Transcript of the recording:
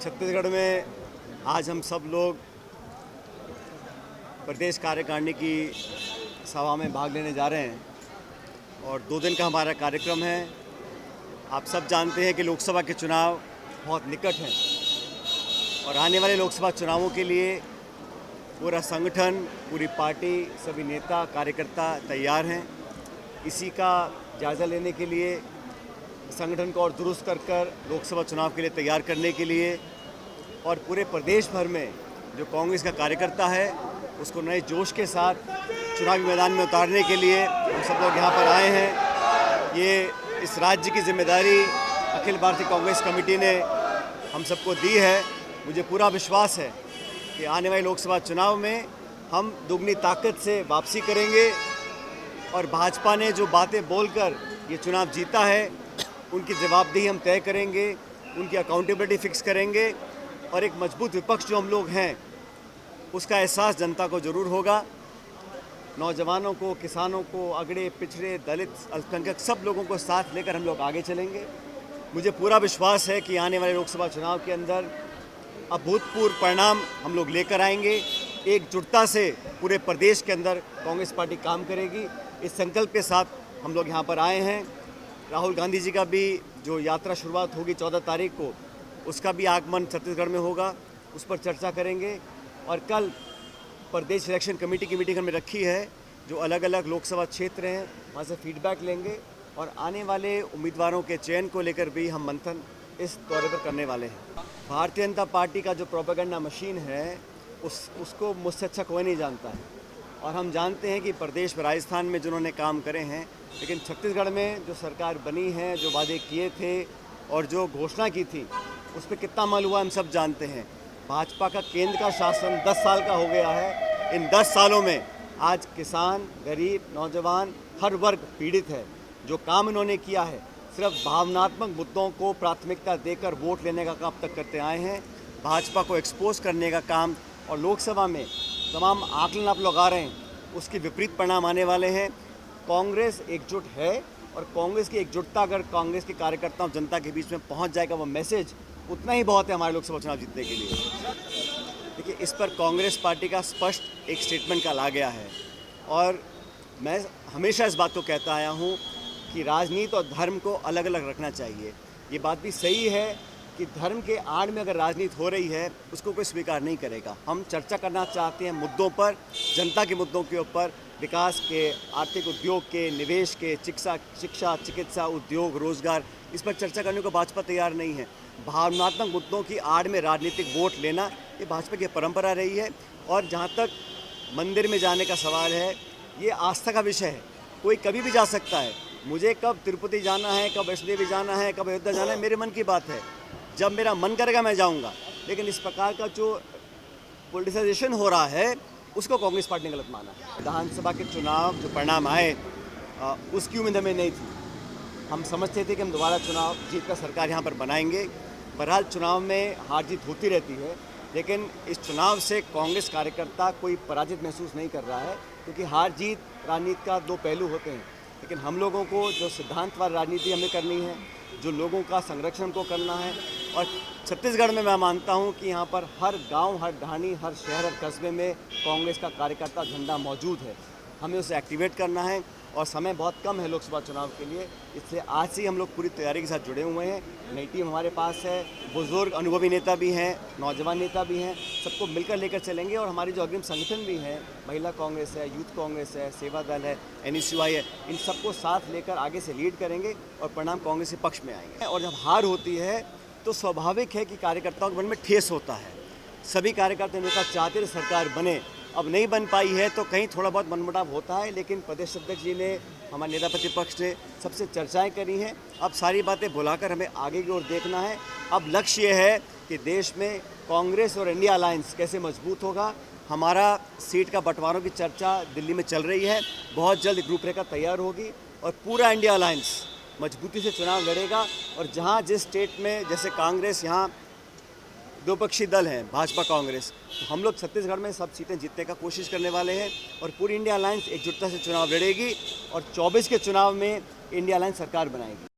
छत्तीसगढ़ में आज हम सब लोग प्रदेश कार्यकारिणी की सभा में भाग लेने जा रहे हैं और 2 दिन का हमारा कार्यक्रम है। आप सब जानते हैं कि लोकसभा के चुनाव बहुत निकट हैं और आने वाले लोकसभा चुनावों के लिए पूरा संगठन, पूरी पार्टी, सभी नेता कार्यकर्ता तैयार हैं। इसी का जायज़ा लेने के लिए संगठन को और दुरुस्त कर लोकसभा चुनाव के लिए तैयार करने के लिए और पूरे प्रदेश भर में जो कांग्रेस का कार्यकर्ता है उसको नए जोश के साथ चुनावी मैदान में उतारने के लिए हम सब लोग यहाँ पर आए हैं। ये इस राज्य की जिम्मेदारी अखिल भारतीय कांग्रेस कमेटी ने हम सबको दी है। मुझे पूरा विश्वास है कि आने वाले लोकसभा चुनाव में हम दुगनी ताकत से वापसी करेंगे और भाजपा ने जो बातें बोलकर ये चुनाव जीता है उनकी जवाबदेही हम तय करेंगे, उनकी अकाउंटेबिलिटी फिक्स करेंगे और एक मजबूत विपक्ष जो हम लोग हैं उसका एहसास जनता को ज़रूर होगा। नौजवानों को, किसानों को, अगड़े पिछड़े, दलित, अल्पसंख्यक सब लोगों को साथ लेकर हम लोग आगे चलेंगे। मुझे पूरा विश्वास है कि आने वाले लोकसभा चुनाव के अंदर अभूतपूर्व परिणाम हम लोग लेकर आएंगे। एकजुटता से पूरे प्रदेश के अंदर कांग्रेस पार्टी काम करेगी, इस संकल्प के साथ हम लोग यहाँ पर आए हैं। राहुल गांधी जी का भी जो यात्रा शुरुआत होगी 14 तारीख को, उसका भी आगमन छत्तीसगढ़ में होगा, उस पर चर्चा करेंगे। और कल प्रदेश इलेक्शन कमेटी की मीटिंग हमें रखी है, जो अलग अलग लोकसभा क्षेत्र हैं वहाँ से फीडबैक लेंगे और आने वाले उम्मीदवारों के चयन को लेकर भी हम मंथन इस दौरे पर करने वाले हैं। भारतीय जनता पार्टी का जो प्रोपेगेंडा मशीन है उसको मुझसे अच्छा कोई नहीं जानता है और हम जानते हैं कि प्रदेश में, राजस्थान में जिन्होंने काम करे हैं, लेकिन छत्तीसगढ़ में जो सरकार बनी है, जो वादे किए थे और जो घोषणा की थी उस पर कितना अमल हुआ हम सब जानते हैं। भाजपा का केंद्र का शासन 10 साल का हो गया है। इन 10 सालों में आज किसान, गरीब, नौजवान, हर वर्ग पीड़ित है। जो काम इन्होंने किया है सिर्फ भावनात्मक मुद्दों को प्राथमिकता देकर वोट लेने का काम अब तक करते आए हैं। भाजपा को एक्सपोज करने का काम और लोकसभा में तमाम आकलन आप लोग आ रहे हैं, उसके विपरीत परिणाम आने वाले हैं। कांग्रेस एकजुट है और कांग्रेस की एकजुटता अगर कांग्रेस के कार्यकर्ताओं, जनता के बीच में पहुंच जाएगा वो मैसेज, उतना ही बहुत है हमारे लोकसभा चुनाव जीतने के लिए। देखिए, इस पर कांग्रेस पार्टी का स्पष्ट एक स्टेटमेंट कल आ गया है और मैं हमेशा इस बात को कहता आया हूँ कि राजनीति और धर्म को अलग अलग रखना चाहिए। ये बात भी सही है कि धर्म के आड़ में अगर राजनीति हो रही है उसको कोई स्वीकार नहीं करेगा। हम चर्चा करना चाहते हैं मुद्दों पर, जनता के मुद्दों के ऊपर, विकास के, आर्थिक उद्योग के, निवेश के, शिक्षा, चिकित्सा, उद्योग, रोजगार, इस पर चर्चा करने को भाजपा तैयार नहीं है। भावनात्मक मुद्दों की आड़ में राजनीतिक वोट लेना ये भाजपा की परंपरा रही है। और जहाँ तक मंदिर में जाने का सवाल है, ये आस्था का विषय है, कोई कभी भी जा सकता है। मुझे कब तिरुपति जाना है, कब वैष्णो देवी जाना है, कब अयोध्या जाना है, मेरे मन की बात है। जब मेरा मन करेगा मैं जाऊंगा। लेकिन इस प्रकार का जो पॉलिटिसाइजेशन हो रहा है उसको कांग्रेस पार्टी ने गलत माना है। विधानसभा के चुनाव जो परिणाम आए उसकी उम्मीद हमें नहीं थी। हम समझते थे कि हम दोबारा चुनाव जीत कर सरकार यहाँ पर बनाएंगे। बहरहाल चुनाव में हार जीत होती रहती है, लेकिन इस चुनाव से कांग्रेस कार्यकर्ता कोई पराजित महसूस नहीं कर रहा है, क्योंकि हार जीत राजनीति का 2 पहलू होते हैं। लेकिन हम लोगों को जो सिद्धांतवाद राजनीति हमें करनी है, जो लोगों का संरक्षण को करना है। और छत्तीसगढ़ में मैं मानता हूं कि यहाँ पर हर गांव, हर ढाणी, हर शहर, हर कस्बे में कांग्रेस का कार्यकर्ता झंडा मौजूद है। हमें उसे एक्टिवेट करना है और समय बहुत कम है लोकसभा चुनाव के लिए, इसलिए आज से ही हम लोग पूरी तैयारी के साथ जुड़े हुए हैं। नई टीम हमारे पास है, बुजुर्ग अनुभवी नेता भी हैं, नौजवान नेता भी हैं, सबको मिलकर लेकर चलेंगे। और हमारी जो अग्रिम संगठन भी हैं, महिला कांग्रेस है, यूथ कांग्रेस है, सेवा दल है, NSUI है, इन सबको साथ लेकर आगे से लीड करेंगे और परिणाम कांग्रेस के पक्ष में आएंगे। और जब हार होती है तो स्वाभाविक है कि कार्यकर्ताओं के मन में ठेस होता है। सभी कार्यकर्ता नेता चाहते थे सरकार बने, अब नहीं बन पाई है तो कहीं थोड़ा बहुत मनमुटाव होता है। लेकिन प्रदेश अध्यक्ष जी ने, हमारे नेता प्रतिपक्ष ने सबसे चर्चाएं करी हैं। अब सारी बातें बुलाकर हमें आगे की ओर देखना है। अब लक्ष्य ये है कि देश में कांग्रेस और इंडिया अलायंस कैसे मजबूत होगा। हमारा सीट का बंटवारों की चर्चा दिल्ली में चल रही है, बहुत जल्द रूपरेखा तैयार होगी और पूरा इंडिया अलायंस मजबूती से चुनाव लड़ेगा। और जहाँ जिस स्टेट में, जैसे कांग्रेस यहाँ 2 पक्षी दल हैं, भाजपा कांग्रेस, तो हम लोग छत्तीसगढ़ में सब सीटें जीतने का कोशिश करने वाले हैं और पूरी इंडिया अलायंस एकजुटता से चुनाव लड़ेगी और 24 के चुनाव में इंडिया अलायंस सरकार बनाएगी।